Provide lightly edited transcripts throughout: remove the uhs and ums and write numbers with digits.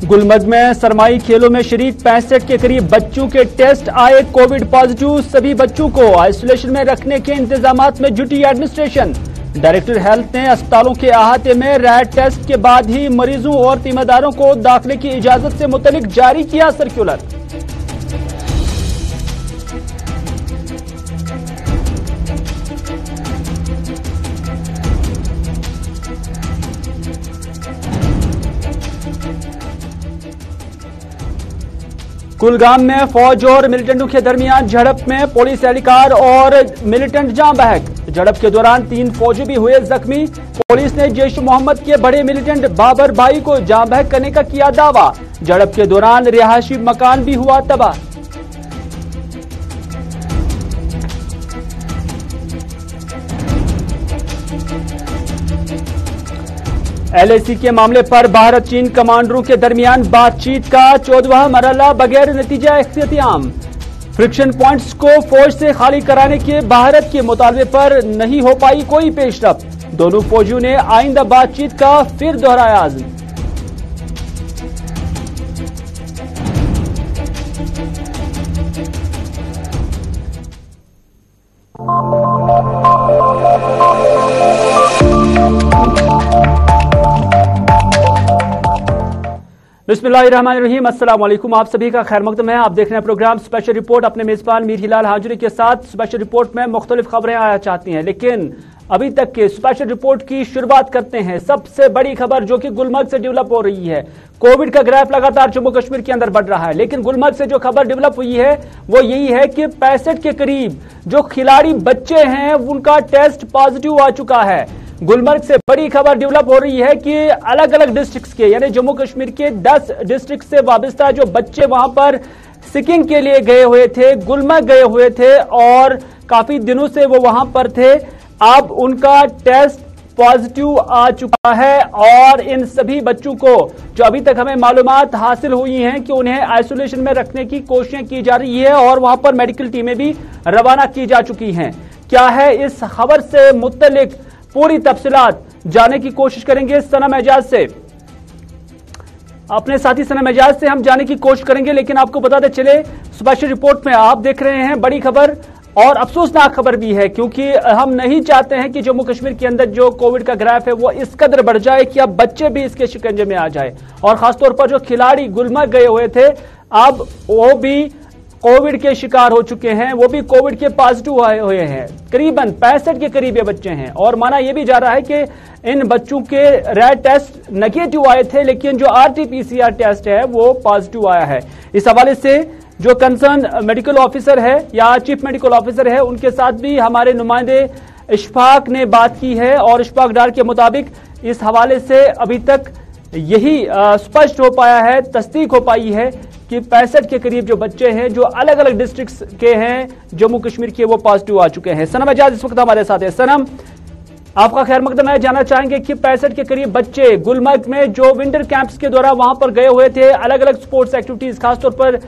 गुलमर्ग में सरमाई खेलों में शरीक 65 के करीब बच्चों के टेस्ट आए कोविड पॉजिटिव। सभी बच्चों को आइसोलेशन में रखने के इंतजामात में जुटी एडमिनिस्ट्रेशन। डायरेक्टर हेल्थ ने अस्पतालों के अहाते में रैट टेस्ट के बाद ही मरीजों और तीमारदारों को दाखिले की इजाजत से मुतल्लिक जारी किया सर्कुलर। कुलगाम में फौज और मिलिटेंटों के दरमियान झड़प में पुलिस एहलकार और मिलिटेंट जान बहक। झड़प के दौरान 3 फौजी भी हुए जख्मी। पुलिस ने जैश मोहम्मद के बड़े मिलिटेंट बाबर भाई को जान बहक करने का किया दावा। झड़प के दौरान रिहायशी मकान भी हुआ तबाह। LAC के मामले पर भारत चीन कमांडरों के दरमियान बातचीत का 14वां मरहला बगैर नतीजा इख्तियाम। फ्रिक्शन पॉइंट्स को फौज से खाली कराने के भारत के मुतालबे पर नहीं हो पाई कोई पेशरफ। दोनों फौजियों ने आइंदा बातचीत का फिर दोहराया आज़म। बिस्मिल्लाहिर्रहमानिर्रहीम, अस्सलाम वालेकुम। आप सभी का खैर मकदम है। आप देख रहे हैं प्रोग्राम स्पेशल रिपोर्ट अपने मेजबान मीर हिलाल हाजुरी के साथ। स्पेशल रिपोर्ट में मुख्तलिफ खबरें आया चाहती हैं, लेकिन अभी तक के स्पेशल रिपोर्ट की शुरुआत करते हैं सबसे बड़ी खबर जो कि गुलमर्ग से डेवलप हो रही है। कोविड का ग्राफ लगातार जम्मू कश्मीर के अंदर बढ़ रहा है, लेकिन गुलमर्ग से जो खबर डेवलप हुई है वो यही है कि 65 के करीब जो खिलाड़ी बच्चे हैं उनका टेस्ट पॉजिटिव आ चुका है। गुलमर्ग से बड़ी खबर डेवलप हो रही है कि अलग अलग डिस्ट्रिक्ट्स के यानी जम्मू कश्मीर के 10 डिस्ट्रिक्ट से वाबस्ता जो बच्चे वहां पर सिकिंग के लिए गए हुए थे, गुलमर्ग गए हुए थे और काफी दिनों से वो वहां पर थे, अब उनका टेस्ट पॉजिटिव आ चुका है। और इन सभी बच्चों को जो अभी तक हमें मालूमात हासिल हुई हैं कि उन्हें आइसोलेशन में रखने की कोशिशें की जा रही है और वहां पर मेडिकल टीमें भी रवाना की जा चुकी हैं। क्या है इस खबर से मुत्तलिक पूरी तफसीलात जानने की कोशिश करेंगे सनम एजाज से। अपने साथी सनम एजाज से हम जानने की कोशिश करेंगे, लेकिन आपको बताते चले स्पेशल रिपोर्ट में आप देख रहे हैं बड़ी खबर और अफसोसनाक खबर भी है, क्योंकि हम नहीं चाहते हैं कि जम्मू कश्मीर के अंदर जो कोविड का ग्राफ है वो इस कदर बढ़ जाए कि अब बच्चे भी इसके शिकंजे में आ जाए। और खासतौर पर जो खिलाड़ी गुलमर्ग गए हुए थे अब वो भी कोविड के शिकार हो चुके हैं, वो भी कोविड के पॉजिटिव आए हुए हैं। करीबन 65 के करीब ये बच्चे हैं और माना यह भी जा रहा है कि इन बच्चों के रैट टेस्ट नेगेटिव आए थे, लेकिन जो RT-PCR टेस्ट है वो पॉजिटिव आया है। इस हवाले से जो कंसर्न मेडिकल ऑफिसर है या चीफ मेडिकल ऑफिसर है उनके साथ भी हमारे नुमाइंदे इशफाक ने बात की है और इशफाक डार के मुताबिक इस हवाले से अभी तक यही स्पष्ट हो पाया है, तस्दीक हो पाई है कि 65 के करीब जो बच्चे हैं जो अलग अलग डिस्ट्रिक्ट्स के हैं जम्मू कश्मीर के वो पॉजिटिव आ चुके हैं। सनम एजाज इस वक्त हमारे साथ है। सनम, आपका खैर मकदम है। जानना चाहेंगे कि 65 के करीब बच्चे गुलमर्ग में जो विंटर कैंप्स के दौरान वहां पर गए हुए थे, अलग अलग स्पोर्ट्स एक्टिविटीज खासतौर पर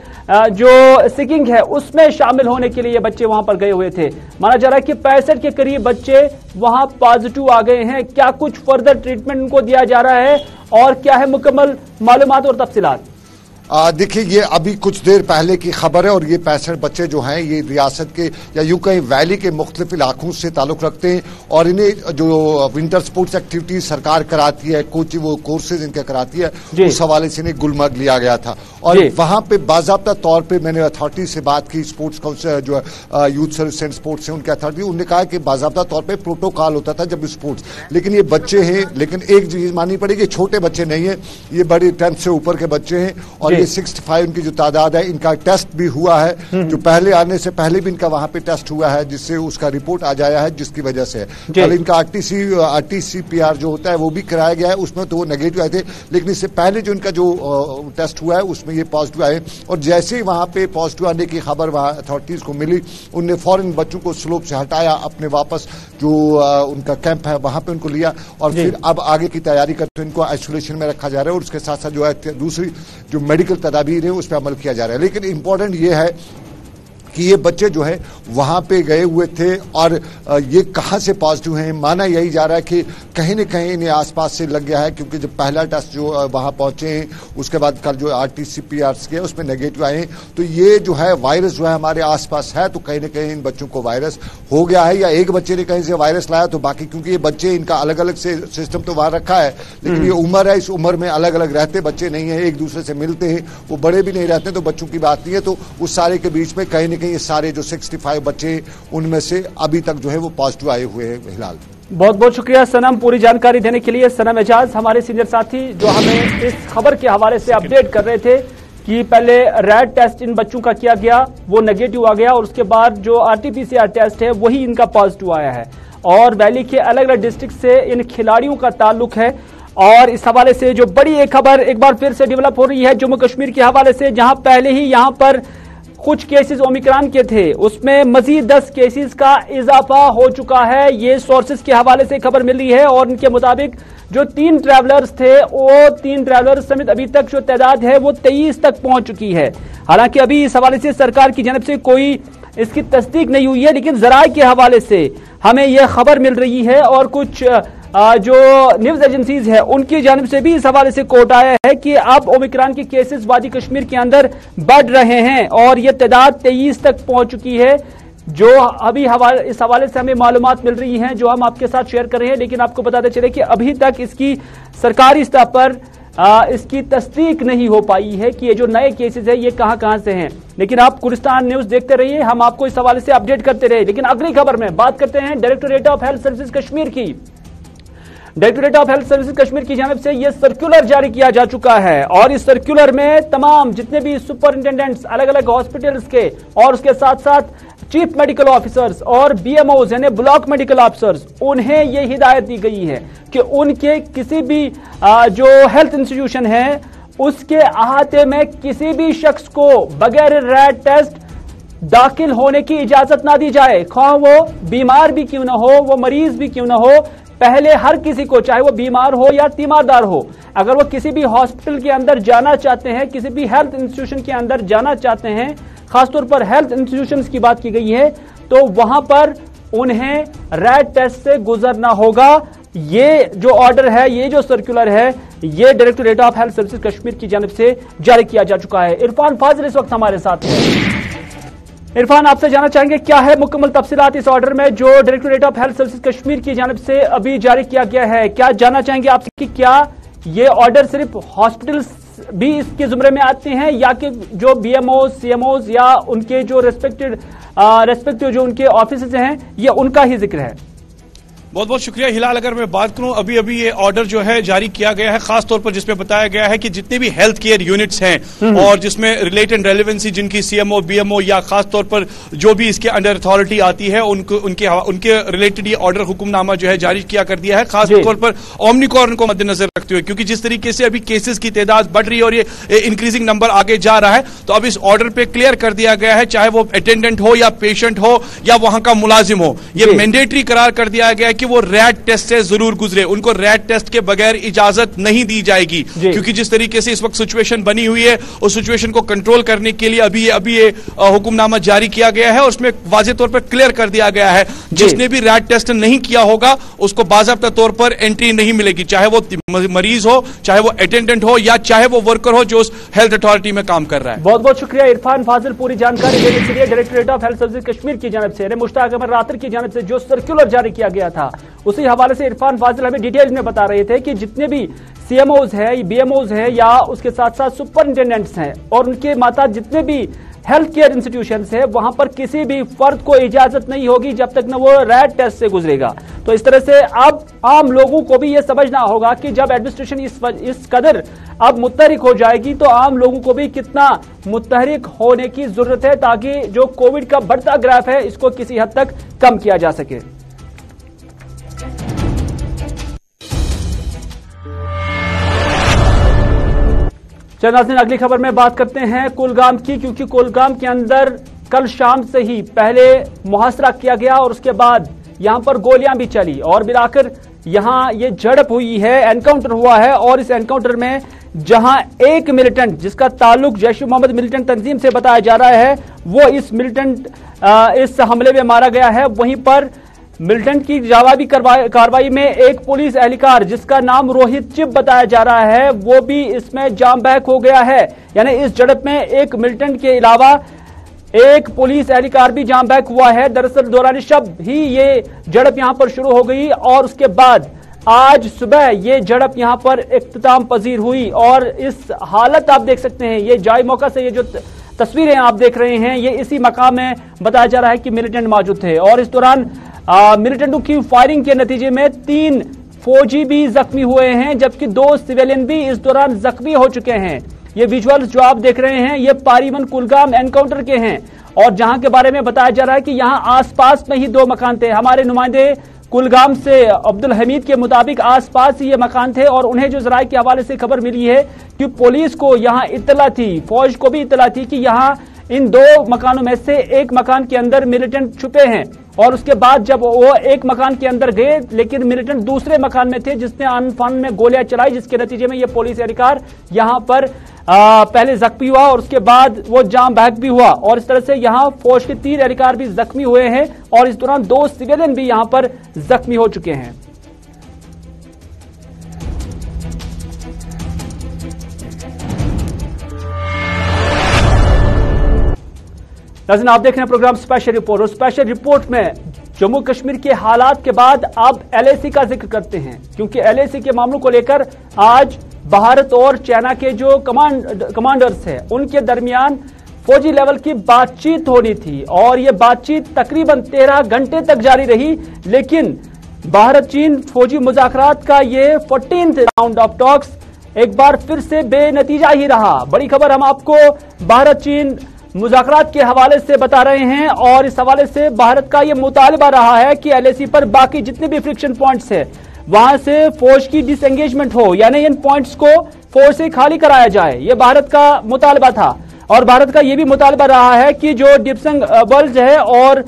जो सिकिंग है उसमें शामिल होने के लिए ये बच्चे वहां पर गए हुए थे। माना जा रहा है कि 65 के करीब बच्चे वहां पॉजिटिव आ गए हैं। क्या कुछ फर्दर ट्रीटमेंट उनको दिया जा रहा है और क्या है मुकम्मल मालूमात और तफसीलात? देखिए, ये अभी कुछ देर पहले की खबर है और ये 65 बच्चे जो हैं ये रियासत के या यूं कहीं वैली के मुख्तलिफ इलाकों से ताल्लुक रखते हैं और इन्हें जो विंटर स्पोर्ट्स एक्टिविटीज सरकार कराती है, कोचिंग वो कोर्सेज इनके कराती है, उस हवाले से इन्हें गुलमर्ग लिया गया था। और वहां पे बाज़ाब्ता तौर पे मैंने अथॉरिटी से बात की, स्पोर्ट्स काउंसिल जो यूथ सर्विस एंड स्पोर्ट्स से उनके अथॉरिटी, उन्होंने कहा कि बाज़ाब्ता तौर पर प्रोटोकॉल होता था जब स्पोर्ट्स, लेकिन ये बच्चे हैं, लेकिन एक चीज माननी पड़ेगी, छोटे बच्चे नहीं है, ये बड़े 10 से ऊपर के बच्चे हैं और ये 65 इनकी जो तादाद है, इनका टेस्ट भी हुआ है जो पहले आने से पहले भी इनका वहां पे टेस्ट हुआ है जिससे उसका रिपोर्ट आ जाया है, जिसकी वजह से कल इनका RT-PCR जो होता है वो भी कराया गया है, उसमें तो वो नेगेटिव आए थे, लेकिन इससे पहले जो इनका जो टेस्ट हुआ है उसमें ये पॉजिटिव आए। और जैसे ही वहां पे पॉजिटिव आने की खबर वहां अथॉरिटीज को मिली, उनने फौरन बच्चों को स्लोप से हटाया, अपने वापस जो उनका कैंप है वहां पे उनको लिया और फिर अब आगे की तैयारी करते इनको आइसोलेशन में रखा जा रहा है और उसके साथ साथ जो है दूसरी जो मेडिकल तदाबीर है उस पर अमल किया जा रहा है। लेकिन इंपॉर्टेंट ये है कि ये बच्चे जो है वहां पे गए हुए थे और ये कहां से पॉजिटिव हैं, माना यही जा रहा है कि कहीं न कहीं इन्हें आसपास से लग गया है, क्योंकि जब पहला टेस्ट जो वहां पहुंचे हैं उसके बाद कल जो RT-PCR किया उसमें नेगेटिव आए। तो ये जो है वायरस जो है हमारे आसपास है, तो कहीं ना कहीं इन बच्चों को वायरस हो गया है, या एक बच्चे ने कहीं से वायरस लाया तो बाकी, क्योंकि ये बच्चे इनका अलग अलग से सिस्टम तो वहां रखा है, लेकिन ये उम्र है, इस उम्र में अलग अलग रहते बच्चे नहीं है, एक दूसरे से मिलते हैं, वो बड़े भी नहीं रहते, तो बच्चों की बात नहीं है। तो उस सारे के बीच में कहीं ना कहीं ये सारे जो 65 बच्चे उनमें से अभी तक जो है वो पॉजिटिव आए हुए हैं हिलाल। बहुत बहुत शुक्रिया सनम पूरी जानकारी देने के लिए। सनम एजाज हमारे सीनियर साथी जो हमें इस खबर के हवाले से अपडेट कर रहे थे कि पहले रैट टेस्ट इन बच्चों का किया गया, वो नेगेटिव आ गया, और उसके बाद जो RT-PCR टेस्ट है वही इनका पॉजिटिव आया है। और वैली के अलग अलग डिस्ट्रिक्ट से इन खिलाड़ियों का ताल्लुक है। और इस हवाले से जो बड़ी एक खबर एक बार फिर से डेवलप हो रही है जम्मू कश्मीर के हवाले से, जहां पहले ही यहां पर कुछ केसेस ओमिक्रॉन के थे, उसमें मजीद 10 केसेस का इजाफा हो चुका है। ये सोर्सेज के हवाले से खबर मिल रही है, और इनके मुताबिक जो 3 ट्रैवलर्स थे, वो 3 ट्रैवलर्स समेत अभी तक जो तादाद है वो 23 तक पहुंच चुकी है। हालांकि अभी इस हवाले से सरकार की जानब से कोई इसकी तस्दीक नहीं हुई है, लेकिन जराए के हवाले से हमें यह खबर मिल रही है, और कुछ जो न्यूज एजेंसीज है उनकी जानिब से भी इस हवाले से कोट आया है कि अब ओमिक्रॉन के केसेस वादी कश्मीर के अंदर बढ़ रहे हैं, और यह तादाद 23 तक पहुंच चुकी है। जो अभी इस हवाले से हमें मालूमात मिल रही हैं जो हम आपके साथ शेयर कर रहे हैं, लेकिन आपको बताते चले कि अभी तक इसकी सरकारी स्तर पर इसकी तस्दीक नहीं हो पाई है कि ये जो नए केसेस है ये कहां से हैं। लेकिन आप गुलिस्तान न्यूज देखते रहिए, हम आपको इस हवाले से अपडेट करते रहे। लेकिन अगली खबर में बात करते हैं directorate of health services Kashmir की। Directorate of health services Kashmir की जानिब से यह सर्कुलर जारी किया जा चुका है, और इस सर्कुलर में तमाम जितने भी सुपरिंटेंडेंट्स अलग अलग हॉस्पिटल्स के, और उसके साथ साथ चीफ मेडिकल ऑफिसर्स और BMOs यानी ब्लॉक मेडिकल ऑफिसर्स, उन्हें यह हिदायत दी गई है कि उनके किसी भी जो हेल्थ इंस्टीट्यूशन है उसके अहाते में किसी भी शख्स को बगैर रैट टेस्ट दाखिल होने की इजाजत ना दी जाए, ख्वाह वो बीमार भी क्यों ना हो, वो मरीज भी क्यों ना हो। पहले हर किसी को, चाहे वो बीमार हो या तीमारदार हो, अगर वो किसी भी हॉस्पिटल के अंदर जाना चाहते हैं, किसी भी हेल्थ इंस्टीट्यूशन के अंदर जाना चाहते हैं, खासतौर पर हेल्थ इंस्टीट्यूशंस की बात की गई है, तो वहां पर उन्हें रैट टेस्ट से गुजरना होगा। ये जो ऑर्डर है, ये जो सर्कुलर है, ये directorate of health services Kashmir की जानिब से जारी किया जा चुका है। इरफान फाजिल इस वक्त हमारे साथ है। इरफान, आपसे जानना चाहेंगे क्या है मुकम्मल तफसीलात इस ऑर्डर में जो directorate of health services Kashmir की जानिब से अभी जारी किया गया है। क्या जानना चाहेंगे आपसे कि क्या ये ऑर्डर सिर्फ हॉस्पिटल्स भी इसके जुमरे में आते हैं, या कि जो BMOs, CMOs या उनके जो रेस्पेक्टिव जो उनके ऑफिस हैं, ये उनका ही जिक्र है? बहुत बहुत शुक्रिया हिलाल। अगर मैं बात करूं, अभी अभी ये ऑर्डर जो है जारी किया गया है, खासतौर पर जिसमें बताया गया है कि जितने भी हेल्थ केयर यूनिट्स हैं और जिसमें रिलेटेड एंड रेलेवेंसी जिनकी CMO, BMO या खासतौर पर जो भी इसके अंडर अथॉरिटी आती है उनके रिलेटेड ये ऑर्डर हुक्मनामा जो है जारी किया कर दिया है, खासतौर पर ओमनिकॉर्न को मद्देनजर रखते हुए, क्योंकि जिस तरीके से अभी केसेस की तादाद बढ़ रही है और ये इंक्रीजिंग नंबर आगे जा रहा है, तो अब इस ऑर्डर पे क्लियर कर दिया गया है, चाहे वो अटेंडेंट हो या पेशेंट हो या वहां का मुलाजिम हो, ये मैंडेटरी करार कर दिया गया है कि वो रैट टेस्ट से जरूर गुजरे, उनको रैट टेस्ट के बगैर इजाजत नहीं दी जाएगी। क्योंकि जिस तरीके से इस वक्त सिचुएशन बनी हुई है, उस सिचुएशन को कंट्रोल करने के लिए अभी ये हुक्मनामा जारी किया गया है, और उसमें वाज़ेह तौर पर क्लियर कर दिया गया है जिसने भी रैट टेस्ट नहीं किया होगा उसको बाज़ाब्ता तौर पर एंट्री नहीं मिलेगी, चाहे वो मरीज हो, चाहे वो अटेंडेंट हो, या चाहे वो वर्कर हो जो उस हेल्थ अथॉरिटी में काम कर रहा है। बहुत बहुत शुक्रिया इरफान फाजिल पूरी जानकारी देने के लिए। Directorate of health services Kashmir की जानिब से मुश्ताक अहमद रातर की जानिब से जो सर्कुलर जारी किया गया था, उसी हवाले से इरफान फाजिल हमें डिटेल में बता रहे थे कि जितने भी CMOs है, BMOs है, या उसके साथ साथ सुपरिंटेंडेंट्स हैं और उनके माता जितने भी हेल्थ केयर इंस्टीट्यूशंस है, वहां पर किसी भी फर्द को इजाजत नहीं होगी जब तक न वो रैट टेस्ट से गुजरेगा। तो इस तरह से अब आम लोगों को भी यह समझना होगा कि जब एडमिनिस्ट्रेशन इस कदर अब मुतहरिक हो जाएगी, तो आम लोगों को भी कितना मुतहरिक होने की जरूरत है, ताकि जो कोविड का बढ़ता ग्राफ है इसको किसी हद तक कम किया जा सके। चलिए नाज़रीन, अगली खबर में बात करते हैं कुलगाम की, क्योंकि कुलगाम के अंदर कल शाम से ही पहले मुहासरा किया गया और उसके बाद यहां पर गोलियां भी चली और मिलाकर यहां ये झड़प हुई है, एनकाउंटर हुआ है। और इस एनकाउंटर में जहां एक मिलिटेंट जिसका ताल्लुक जैश ए मोहम्मद मिलिटेंट तंजीम से बताया जा रहा है, वो इस हमले में मारा गया है, वहीं पर मिलिटेंट की जवाबी कार्रवाई में एक पुलिस एहलकार जिसका नाम रोहित चिप बताया जा रहा है वो भी इसमें जाम बहक हो गया है। यानी इस झड़प में एक मिलिटेंट के अलावा एक पुलिस एहलकार भी जाम बहक हुआ है। दरअसल दौरान शब ही ये झड़प यहां पर शुरू हो गई और उसके बाद आज सुबह ये झड़प यहां पर इख्तिताम पजीर हुई और इस हालत आप देख सकते हैं। ये जाय मौका से ये जो तस्वीरें आप देख रहे हैं ये इसी मकाम में बताया जा रहा है कि मिलिटेंट मौजूद थे और इस दौरान मिलिटेंटों की फायरिंग के नतीजे में 3 फौजी भी जख्मी हुए हैं जबकि 2 सिविलियन भी इस दौरान जख्मी हो चुके हैं। ये विजुअल्स जो आप देख रहे हैं ये पारीवन कुलगाम एनकाउंटर के हैं और जहां के बारे में बताया जा रहा है कि यहां आसपास में ही 2 मकान थे। हमारे नुमाइंदे कुलगाम से अब्दुल हमीद के मुताबिक आसपास ही ये मकान थे और उन्हें जो जराये के हवाले से खबर मिली है कि पुलिस को यहां इत्तला थी, फौज को भी इत्तला थी कि यहां इन 2 मकानों में से एक मकान के अंदर मिलिटेंट छुपे हैं और उसके बाद जब वो एक मकान के अंदर गए लेकिन मिलिटेंट दूसरे मकान में थे जिसने अनफान में गोलियां चलाई जिसके नतीजे में ये पुलिस एहलकार यहां पर पहले जख्मी हुआ और उसके बाद वो जाम बहक भी हुआ और इस तरह से यहां फौज के 3 एहलकार भी जख्मी हुए हैं और इस दौरान 2 सिविलियन भी यहां पर जख्मी हो चुके हैं। नाज़रीन आप देख रहे हैं प्रोग्राम स्पेशल रिपोर्ट और स्पेशल रिपोर्ट में जम्मू कश्मीर के हालात के बाद अब एलएसी का जिक्र करते हैं क्योंकि एलएसी के मामलों को लेकर आज भारत और चाइना के जो कमांडर्स हैं उनके दरमियान फौजी लेवल की बातचीत होनी थी और ये बातचीत तकरीबन 13 घंटे तक जारी रही लेकिन भारत चीन फौजी मुज़ाकरात का ये 14th राउंड ऑफ टॉक्स एक बार फिर से बेनतीजा ही रहा। बड़ी खबर हम आपको भारत चीन मुज़ाकरात के हवाले से बता रहे हैं और इस हवाले से भारत का यह मुतालबा रहा है कि एलएसी पर बाकी जितने भी फ्रिक्शन पॉइंट्स है वहां से फौज की डिसएंगेजमेंट हो यानी इन पॉइंट्स को फौज से खाली कराया जाए। यह भारत का मुतालबा था और भारत का यह भी मुतालबा रहा है कि जो डिप्संग बल्ज है और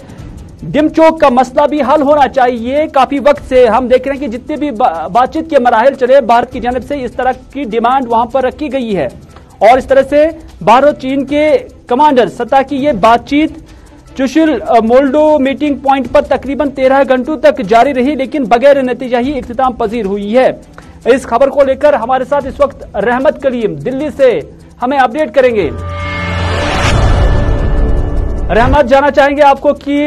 डिमचोक का मसला भी हल होना चाहिए। काफी वक्त से हम देख रहे हैं कि जितने भी बातचीत के मराहिल चले भारत की जानब से इस तरह की डिमांड वहां पर रखी गई है और इस तरह से भारत चीन के कमांडर सतह की ये बातचीत चुशुल मोल्डो मीटिंग पॉइंट पर तकरीबन 13 घंटों तक जारी रही लेकिन बगैर नतीजा ही इख्तिताम पजीर हुई है। इस खबर को लेकर हमारे साथ इस वक्त रहमत कलीम दिल्ली से हमें अपडेट करेंगे। रहमत, जाना चाहेंगे आपको कि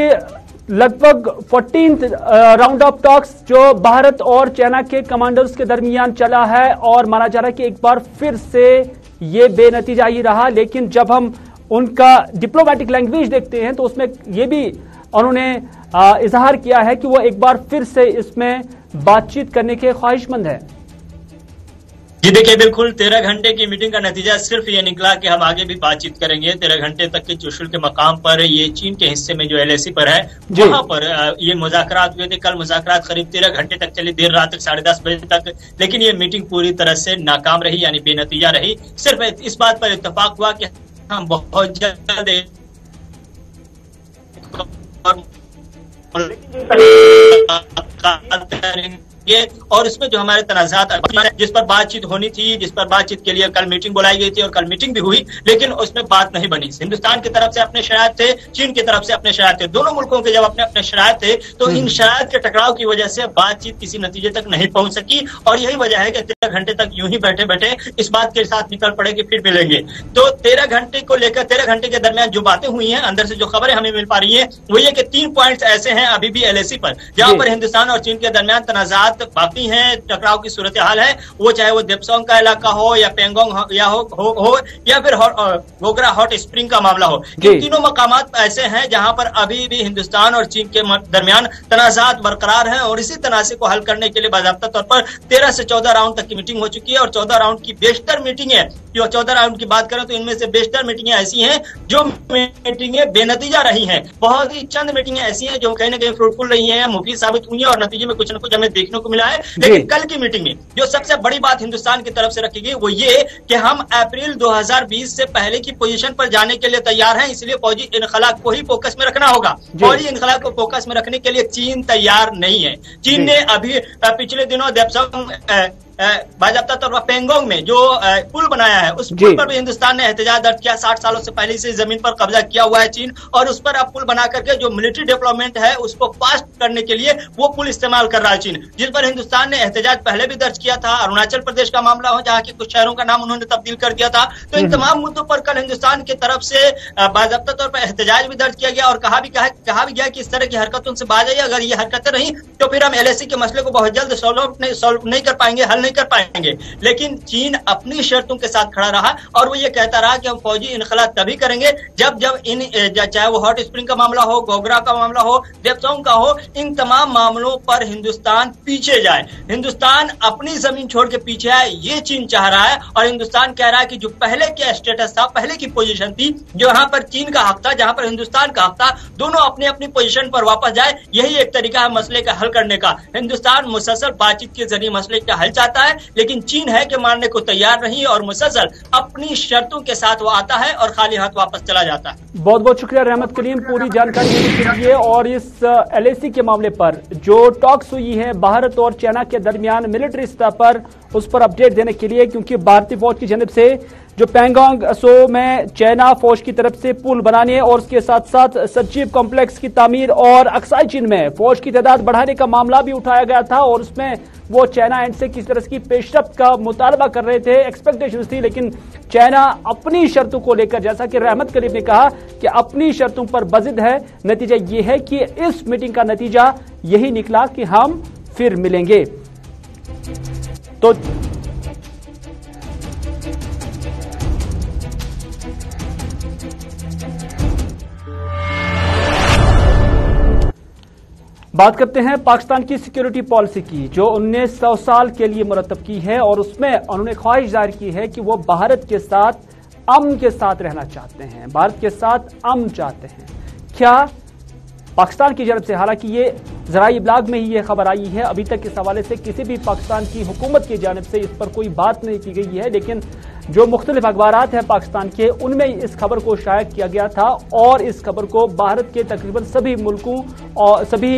लगभग 14th राउंड ऑफ टॉक्स जो भारत और चाइना के कमांडर्स के दरमियान चला है और माना जा रहा है कि एक बार फिर से ये बेनतीजा ही रहा लेकिन जब हम उनका डिप्लोमेटिक लैंग्वेज देखते हैं तो उसमें ये भी उन्होंने इजहार किया है कि वो एक बार फिर से इसमें बातचीत करने के ख्वाहिशमंद है। जी देखिए, बिल्कुल 13 घंटे की मीटिंग का नतीजा सिर्फ ये निकला कि हम आगे भी बातचीत करेंगे। 13 घंटे तक के चुशुल के मकाम पर ये चीन के हिस्से में जो एलएसी पर है वहां पर ये मुज़ाकरात हुए थे। कल मुज़ाकरात करीब 13 घंटे तक चली, देर रात तक 10:30 बजे तक, लेकिन ये मीटिंग पूरी तरह से नाकाम रही यानी बेनतीजा रही। सिर्फ इस बात पर इत्तेफाक हुआ कि हम बहुत जल्द और इसमें जो हमारे तनाज़ात जिस पर बातचीत होनी थी, जिस पर बातचीत के लिए कल मीटिंग बुलाई गई थी और कल मीटिंग भी हुई लेकिन उसमें बात नहीं बनी। हिंदुस्तान की तरफ से अपने शरायत थे, चीन की तरफ से अपने शरायत थे, दोनों मुल्कों के जब अपने अपने शरायत थे तो इन शरायत के टकराव की वजह से बातचीत किसी नतीजे तक नहीं पहुंच सकी और यही वजह है कि 13 घंटे तक यूं ही बैठे बैठे इस बात के साथ निकल पड़े कि फिर मिलेंगे। तो 13 घंटे को लेकर 13 घंटे के दरमियान जो बातें हुई हैं, अंदर से जो खबरें हमें मिल पा रही है वो ये कि 3 पॉइंट्स ऐसे हैं अभी भी एलएसी पर जहां पर हिंदुस्तान और चीन के दरमियान तनाज़ात बाकी हैं, टकराव की सूरत हाल है। वो चाहे वो देपसोंग का इलाका हो या पेंगोंग या फिर गोगरा हॉट स्प्रिंग का मामला हो। इन तीनों मकामात ऐसे हैं जहां पर अभी भी हिंदुस्तान और चीन के दरमियान तनाज़ात बरकरार हैं और इसी तनाज़े को हल करने के लिए बाज़ाब्ता तौर पर 13 से 14 राउंड तक की मीटिंग हो चुकी है और 14 राउंड की बेशतर मीटिंग है। जो 14 राउंड की बात करें तो इनमें से बेशतर मीटिंगें ऐसी हैं जो मीटिंगें बेनतीजा रही हैं। बहुत ही चंद मीटिंगें ऐसी हैं जो कहीं ना कहीं फ्रूटफुल रही हैं, मुफीद साबित हुई हैं और नतीजे में कुछ न कुछ हमें देखने को मिला है। लेकिन कल की मीटिंग में जो सबसे बड़ी बात हिंदुस्तान की तरफ से रखी गई वो ये कि हम अप्रैल 2020 से पहले की पोजीशन पर जाने के लिए तैयार हैं, इसलिए फौजी इनखला को ही फोकस में रखना होगा। फौजी इनखला को फोकस में रखने के लिए चीन तैयार नहीं है। चीन ने अभी पिछले दिनों देपसोंग बाजाबता तौर पर पेंगोंग में जो पुल बनाया है उस पुल पर भी हिंदुस्तान ने एहतजाज दर्ज किया। 60 सालों से पहले से जमीन पर कब्जा किया हुआ है चीन, और उस पर अब पुल बना करके जो मिलिट्री डेवलपमेंट है उसको फास्ट करने के लिए वो पुल इस्तेमाल कर रहा है चीन, जिस पर हिंदुस्तान ने एहतजाज पहले भी दर्ज किया था। अरुणाचल प्रदेश का मामला हो जहाँ के कुछ शहरों का नाम उन्होंने तब्दील कर दिया था। तो इन तमाम मुद्दों पर कल हिंदुस्तान की तरफ से बाजाबता तौर पर एहतजाज भी दर्ज किया गया और कहा भी गया कि इस तरह की हरकतों से बाज आइए, अगर ये हरकतें रही तो फिर हम LAC के मसले को बहुत जल्द सॉल्व नहीं कर पाएंगे, हल नहीं कर पाएंगे। लेकिन चीन अपनी शर्तों के साथ खड़ा रहा और वो ये कहता रहा कि हम फौजी इनखला तभी करेंगे जब चाहे वो हॉट स्प्रिंग का मामला हो, गोगरा का मामला हो, देपसोंग का हो, इन तमाम मामलों पर हिंदुस्तान पीछे जाए, हिंदुस्तान अपनी जमीन छोड़ के पीछे आए, ये चीन चाह रहा है। और हिंदुस्तान कह रहा है कि जो पहले के स्टेटस था, पहले की पोजीशन थी, जो यहाँ पर चीन का हक था, जहां पर हिंदुस्तान का हक था, दोनों अपनी अपनी पोजीशन पर वापस जाए, यही एक तरीका है मसले का हल करने का। हिंदुस्तान मुसलसल बातचीत के जरिए मसले का हल चाहता है, लेकिन चीन है कि मानने को तैयार नहीं और मुसलसल अपनी शर्तों के साथ वो आता है और खाली हाथ वापस चला जाता है। बहुत बहुत शुक्रिया रहमत कलीम पूरी जानकारी देने के लिए। और इस LAC के मामले पर जो टॉक्स हुई है भारत और चाइना के दरमियान मिलिट्री स्तर पर, उस पर अपडेट देने के लिए, क्योंकि भारतीय फौज की जानब से जो पैंगोंग सो में चाइना फौज की तरफ से पुल बनाने और उसके साथ साथ सचिव कॉम्प्लेक्स की तामीर और अक्साई चीन में फौज की तादाद बढ़ाने का मामला भी उठाया गया था और उसमें वो चाइना एंड से किस तरह की पेशरफ्त का मुतालबा कर रहे थे, एक्सपेक्टेशन थी। लेकिन चाइना अपनी शर्तों को लेकर, जैसा कि रहमत करीम ने कहा कि अपनी शर्तों पर बजिद है। नतीजा ये है कि इस मीटिंग का नतीजा यही निकला कि हम फिर मिलेंगे। तो बात करते हैं पाकिस्तान की सिक्योरिटी पॉलिसी की, जो 1900 साल के लिए मुरतब की है और उसमें उन्होंने ख्वाहिश जाहिर की है कि वो भारत के साथ अमन के साथ रहना चाहते हैं, भारत के साथ अमन चाहते हैं। क्या पाकिस्तान की जानब से, हालांकि ये ज़राई इब्लाग में ही ये खबर आई है, अभी तक इस हवाले से किसी भी पाकिस्तान की हुकूमत की जानब से इस पर कोई बात नहीं की गई है, लेकिन जो मुख्तलिफ अखबारात हैं पाकिस्तान के, उनमें इस खबर को शाया किया गया था और इस खबर को भारत के तकरीबन सभी मुल्कों और सभी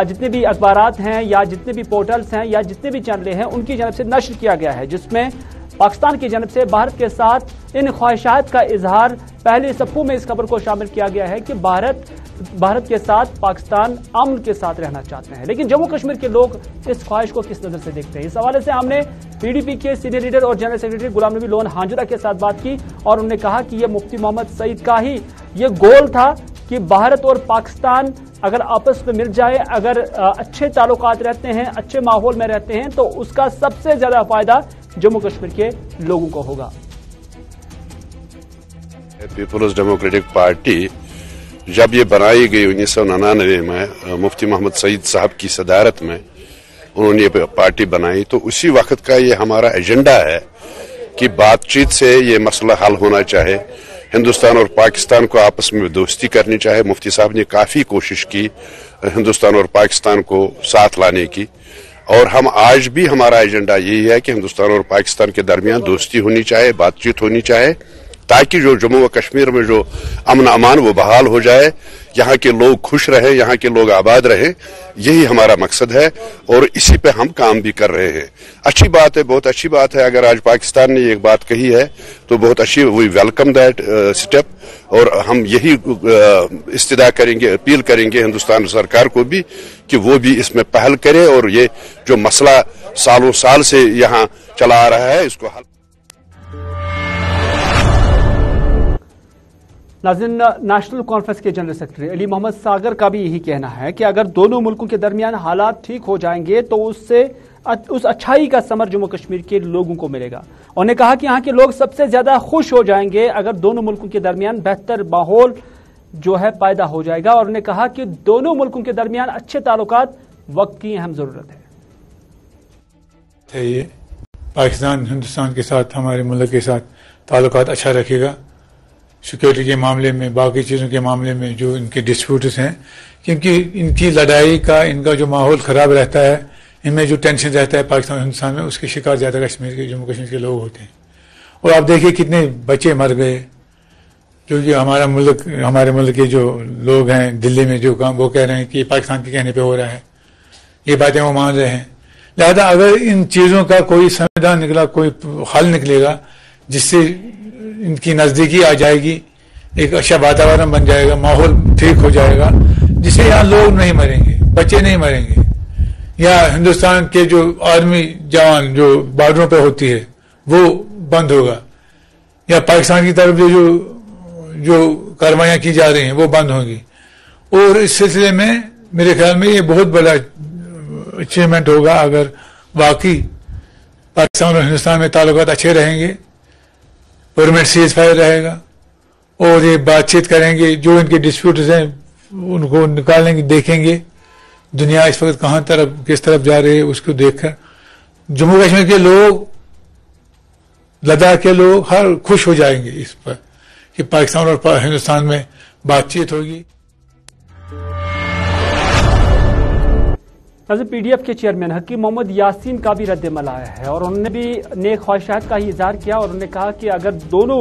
जितने भी अखबारात हैं या जितने भी पोर्टल्स हैं या जितने भी चैनलें हैं, उनकी जानब से नश्र किया गया है, जिसमें पाकिस्तान की जानब से भारत के साथ इन ख्वाहिशात का इजहार पहले सफ़ों में इस खबर को शामिल किया गया है कि भारत के साथ पाकिस्तान अमन के साथ रहना चाहते हैं। लेकिन जम्मू कश्मीर के लोग इस ख्वाहिश को किस नजर से देखते हैं, इस हवाले से हमने PDP के सीनियर लीडर और general secretary Ghulam Nabi loan हांजुरा के साथ बात की और उन्होंने कहा कि यह मुफ्ती मोहम्मद सईद का ही ये गोल था कि भारत और पाकिस्तान अगर आपस में मिल जाए, अगर अच्छे ताल्लुकात रहते हैं, अच्छे माहौल में रहते हैं, तो उसका सबसे ज्यादा फायदा जम्मू कश्मीर के लोगों को होगा। पीपुल्स डेमोक्रेटिक पार्टी जब ये बनाई गई 1999 में मुफ्ती मोहम्मद सईद साहब की सदारत में उन्होंने ये पार्टी बनाई, तो उसी वक्त का ये हमारा एजेंडा है कि बातचीत से ये मसला हल होना चाहे, हिंदुस्तान और पाकिस्तान को आपस में दोस्ती करनी चाहे। मुफ्ती साहब ने काफी कोशिश की हिंदुस्तान और पाकिस्तान को साथ लाने की, और हम आज भी हमारा एजेंडा यही है कि हिंदुस्तान और पाकिस्तान के दरमियान दोस्ती होनी चाहिए, बातचीत होनी चाहिए, ताकि जो जम्मू व कश्मीर में जो अमन अमान वो बहाल हो जाए, यहाँ के लोग खुश रहें, यहाँ के लोग आबाद रहें, यही हमारा मकसद है और इसी पे हम काम भी कर रहे हैं। अच्छी बात है, बहुत अच्छी बात है। अगर आज पाकिस्तान ने एक बात कही है तो बहुत अच्छी, वी वेलकम दैट स्टेप, और हम यही इस्तिदा करेंगे, अपील करेंगे हिंदुस्तान सरकार को भी कि वो भी इसमें पहल करे और ये जो मसला सालों साल से यहाँ चला आ रहा है इसको हल। नाज़रीन, नेशनल कॉन्फ्रेंस के जनरल सेक्रेटरी अली मोहम्मद सागर का भी यही कहना है कि अगर दोनों मुल्कों के दरमियान हालात ठीक हो जाएंगे तो उससे उस अच्छाई का समर जम्मू कश्मीर के लोगों को मिलेगा। उन्होंने कहा कि यहाँ के लोग सबसे ज्यादा खुश हो जाएंगे अगर दोनों मुल्कों के दरमियान बेहतर माहौल जो है पैदा हो जाएगा, और उन्होंने कहा कि दोनों मुल्कों के दरमियान अच्छे ताल्लुकात वक्त की अहम जरूरत है। ये पाकिस्तान हिंदुस्तान के साथ, हमारे मुल्क के साथ ताल्लुकात अच्छा रखेगा, सिक्योरिटी के मामले में, बाकी चीज़ों के मामले में जो इनके डिस्प्यूट्स हैं, क्योंकि इनकी लड़ाई का, इनका जो माहौल ख़राब रहता है, इनमें जो टेंशन रहता है पाकिस्तान और हिंदुस्तान में, उसके शिकार ज़्यादा कश्मीर के, जम्मू कश्मीर के लोग होते हैं। और आप देखिए कितने बच्चे मर गए, क्योंकि हमारे मुल्क के जो लोग हैं दिल्ली में जो काम, वो कह रहे हैं कि पाकिस्तान के कहने पर हो रहा है, ये बातें वो मान रहे हैं। लिहाजा अगर इन चीजों का कोई समाधान निकला, कोई हल निकलेगा जिससे इनकी नजदीकी आ जाएगी, एक अच्छा वातावरण बन जाएगा, माहौल ठीक हो जाएगा, जिससे यहाँ लोग नहीं मरेंगे, बच्चे नहीं मरेंगे, या हिंदुस्तान के जो आर्मी जवान जो बॉर्डरों पे होती है वो बंद होगा, या पाकिस्तान की तरफ जो कार्रवाइयां की जा रही हैं वो बंद होंगी। और इस सिलसिले में मेरे ख्याल में ये बहुत बड़ा अचीवमेंट होगा अगर वाकई पाकिस्तान और हिंदुस्तान में ताल्लुकात अच्छे रहेंगे, परमानेंट सीज फायर रहेगा और ये बातचीत करेंगे, जो इनके डिस्प्यूट्स हैं उनको निकालेंगे, देखेंगे दुनिया इस वक्त कहां तरफ किस तरफ जा रही है उसको देखकर जम्मू कश्मीर के लोग, लद्दाख के लोग हर खुश हो जाएंगे इस पर कि पाकिस्तान और हिंदुस्तान में बातचीत होगी। पीडीएफ के चेयरमैन हकीम मोहम्मद यासीन का भी रद्द-ए-अमल आया है और उन्होंने भी नेक ख्वाहिशात का ही इजहार किया और उन्होंने कहा कि अगर दोनों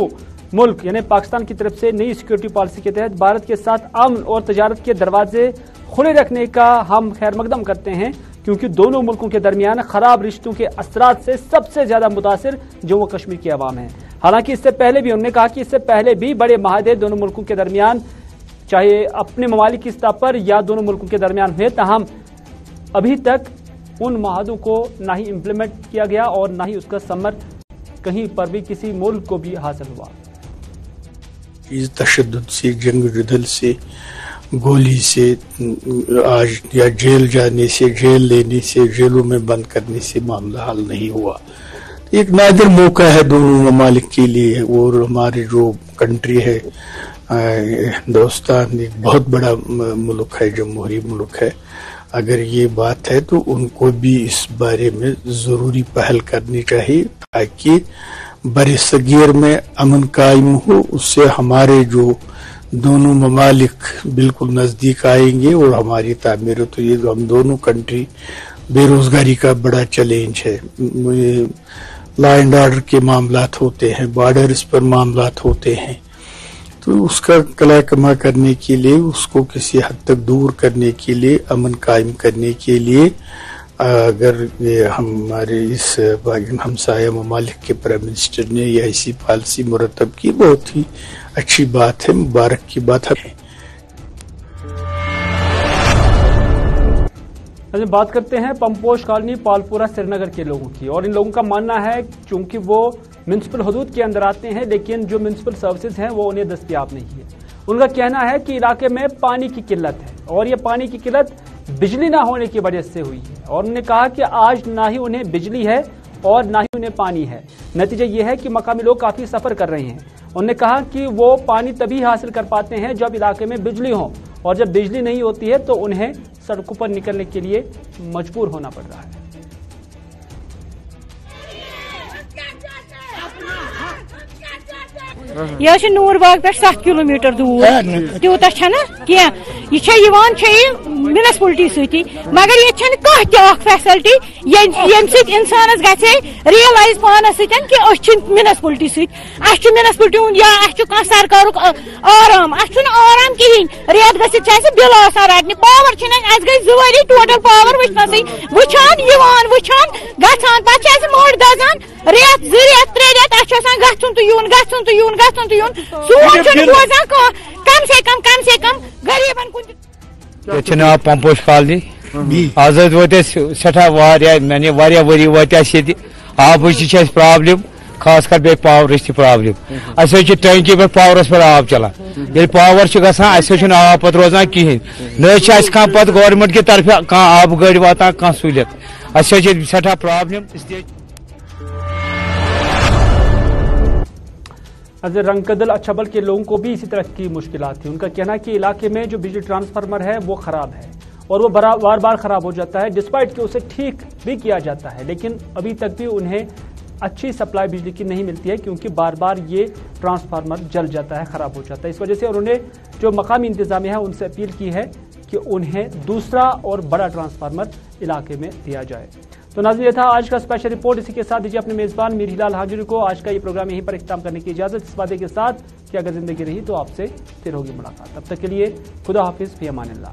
मुल्क यानी पाकिस्तान की तरफ से नई सिक्योरिटी पॉलिसी के तहत भारत के साथ अमन और तजारत के दरवाजे खुले रखने का हम खैर मकदम करते हैं, क्योंकि दोनों मुल्कों के दरमियान खराब रिश्तों के असरात से सबसे ज्यादा मुतासिर जम्मू कश्मीर की आवाम है। हालांकि इससे पहले भी उन्होंने कहा कि इससे पहले भी बड़े माहदे दोनों मुल्कों के दरमियान चाहे अपने ममालिक की सतह पर या दोनों मुल्कों के दरमियान हुए, ताहम अभी तक उन माहदों को ना ही इम्प्लीमेंट किया गया और ना ही उसका समर कहीं पर भी किसी मुल्क को भी हासिल हुआ। इस तशद्दुद से, जंग जुदल से, गोली से, आज या जेल जाने से, जेल लेने से, जेलों में बंद करने से मामला हल नहीं हुआ। एक नादिर मौका है दोनों ममालिक के लिए और हमारे जो कंट्री है हिंदुस्तान एक बहुत बड़ा मुल्क है, जमहूरी मुल्क है। अगर ये बात है तो उनको भी इस बारे में जरूरी पहल करनी चाहिए ताकि बड़े सगीर में अमन कायम हो। उससे हमारे जो दोनों ममालिक बिल्कुल नजदीक आएंगे और हमारी तामीर, तो ये हम दोनों कंट्री बेरोजगारी का बड़ा चैलेंज है, लॉ एंड ऑर्डर के मामलात होते हैं, बॉर्डर्स पर मामलात होते हैं, तो उसका कला कमा करने के लिए, उसको किसी हद तक दूर करने के लिए, अमन कायम करने के लिए अगर ये हमारे इस हमसाया ममालिक के प्राइम मिनिस्टर ने यह ऐसी पॉलिसी मुरतब की, बहुत ही अच्छी बात है, मुबारक की बात है। बात करते हैं पंपोश कॉलोनी पालपुरा श्रीनगर के लोगों की, और इन लोगों का मानना है क्योंकि वो म्युनिसिपल हदूद के अंदर आते हैं लेकिन जो म्युनिसिपल सर्विसेज हैं वो उन्हें दस्तयाब नहीं है। उनका कहना है कि इलाके में पानी की किल्लत है और ये पानी की किल्लत बिजली ना होने की वजह से हुई है, और उन्होंने कहा कि आज ना ही उन्हें बिजली है और ना ही उन्हें पानी है। नतीजा ये है कि मकामी लोग काफी सफर कर रहे हैं। उन्होंने कहा कि वो पानी तभी हासिल कर पाते हैं जब इलाके में बिजली हो, और जब बिजली नहीं होती है तो उन्हें सड़कों पर निकलने के लिए मजबूर होना पड़ रहा है। यह नूरबाग पे 7 किलोमीटर दूर तूत कह म्यूनसिपलिटी सती, मगर ये फैसिलिटी इंसान गे रियलाइज पानस म्यूनसिपलिटी म्यूनसिपलिटी या सरकार आराम आराम कहें रेत गि बिल रटने पावर गई 2 वरी टोटल पावर वुचान गचान पे मोड़ दजान रेत 2 रेत 3 रेत गन तो यून रोजान कम से कम गरीबन नाव पंपोश कॉलोनी आज वो सठा मैंने वरी वात आब प्रॉब्लम, खास कर बे पावर प्रॉब्लम। टंकी पे पावरस पर आब चलान, ये पावर गसान आब पे रोजान कहें न पे गवर्नमेंट की तरफ आब गाड़ी वातान कह सहूलियत सठा प्रॉब्लम। रंगकदल अच्छबल के लोगों को भी इसी तरह की मुश्किलात थी। उनका कहना है कि इलाके में जो बिजली ट्रांसफार्मर है वो खराब है और वो बार बार खराब हो जाता है, डिस्पाइट कि उसे ठीक भी किया जाता है, लेकिन अभी तक भी उन्हें अच्छी सप्लाई बिजली की नहीं मिलती है क्योंकि बार बार ये ट्रांसफार्मर जल जाता है, खराब हो जाता है। इस वजह से उन्होंने जो मकामी इंतजामिया है उनसे अपील की है कि उन्हें दूसरा और बड़ा ट्रांसफार्मर इलाके में दिया जाए। तो नाज़रीन, ये था आज का स्पेशल रिपोर्ट। इसी के साथ दीजिए अपने मेजबान मीर हिलाल हाजिर को आज का ये प्रोग्राम यहीं पर इख्तिताम करने की इजाजत, इस वादे के साथ कि अगर जिंदगी रही तो आपसे फिर होगी मुलाकात। तब तक के लिए खुदा हाफिज, फी अमानिल्लाह।